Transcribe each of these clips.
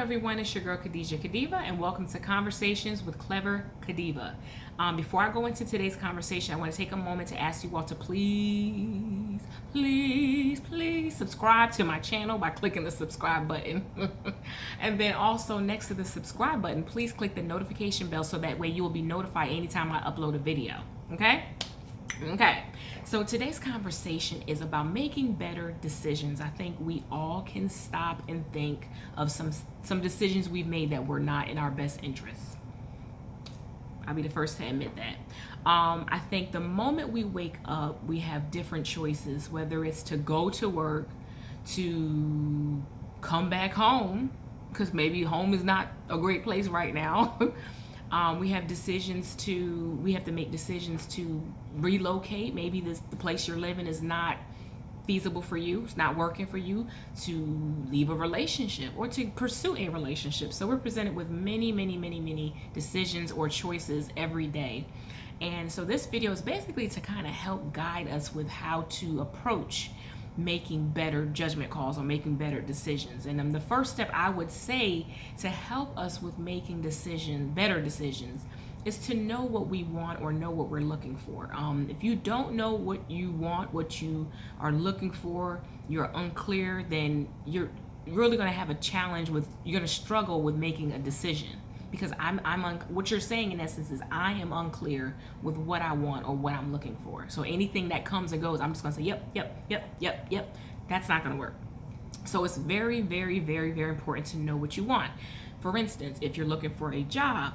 everyone, it's your girl Khadijah-KhaDiva, and welcome to Conversations with Klever-KhaDiva. Before I go into today's conversation, I want to take a moment to ask you all to please subscribe to my channel by clicking the subscribe button. And then also next to the subscribe button, please click the notification bell so that way you will be notified anytime I upload a video. Okay, so today's conversation is about making better decisions. I think we all can stop and think of some decisions we've made that were not in our best interests. I'll be the first to admit that. I think the moment we wake up, we have different choices, whether it's to go to work, to come back home, because maybe home is not a great place right now. We have to make decisions to relocate. Maybe the place you're living is not feasible for you, it's not working for you, to leave a relationship or to pursue a relationship. So we're presented with many decisions or choices every day. And so this video is basically to kind of help guide us with how to approach making better judgment calls or making better decisions. And the first step I would say to help us with making better decisions is to know what we want or know what we're looking for. If you don't know what you want, what you are looking for, you're unclear, then you're really going to have a challenge you're going to struggle with making a decision. Because what you're saying in essence is I am unclear with what I want or what I'm looking for. So anything that comes and goes, I'm just going to say, yep. That's not going to work. So it's very important to know what you want. For instance, if you're looking for a job,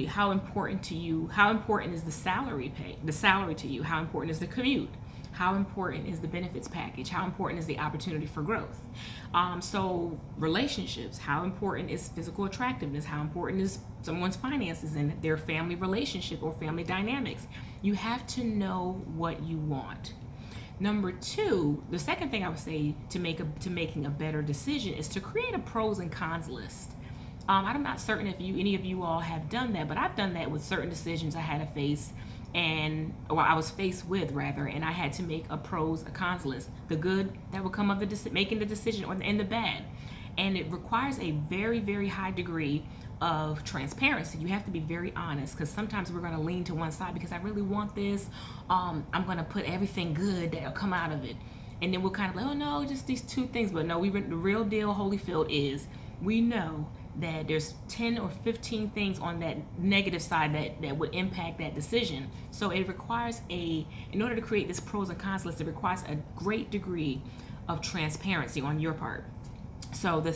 how important is the salary to you? How important is the commute? How important is the benefits package? How important is the opportunity for growth? So relationships, how important is physical attractiveness? How important is someone's finances and their family relationship or family dynamics? You have to know what you want. Number two, the second thing I would say to making a better decision is to create a pros and cons list. I'm not certain if any of you all have done that, but I've done that with certain decisions I had to face. I was faced with, and I had to make a pros, a cons list, the good that would come of making the decision and the bad. And it requires a very high degree of transparency. You have to be very honest, because sometimes we're going to lean to one side because I really want this. I'm going to put everything good that'll come out of it. And then we'll kind of like, oh no, just these two things. But no, the real deal, Holyfield, is we know that there's 10 or 15 things on that negative side that would impact that decision. So it requires in order to create this pros and cons list, it requires a great degree of transparency on your part. So that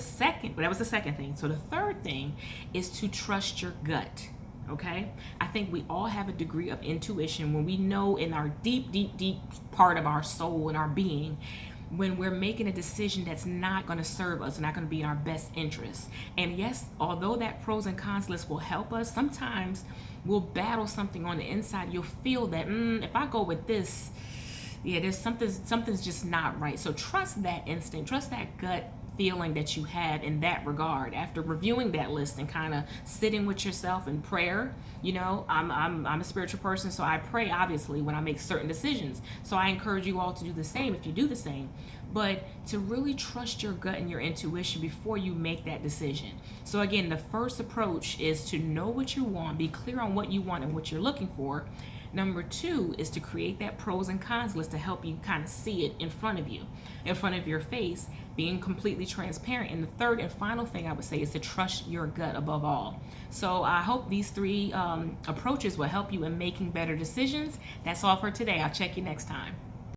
was the second thing. So the third thing is to trust your gut. Okay? I think we all have a degree of intuition when we know in our deep part of our soul and our being when we're making a decision that's not going to serve us, not going to be in our best interest. And yes, although that pros and cons list will help us, sometimes we'll battle something on the inside. You'll feel that, if I go with this, there's something's just not right. So trust that instinct, trust that gut feeling that you have in that regard. After reviewing that list and kind of sitting with yourself in prayer, I'm a spiritual person, so I pray obviously when I make certain decisions. So I encourage you all to do the same if you do the same, but to really trust your gut and your intuition before you make that decision. So again, the first approach is to know what you want, be clear on what you want and what you're looking for. Number two is to create that pros and cons list to help you kind of see it in front of you, in front of your face, being completely transparent. And the third and final thing I would say is to trust your gut above all. So I hope these three approaches will help you in making better decisions. That's all for today. I'll check you next time.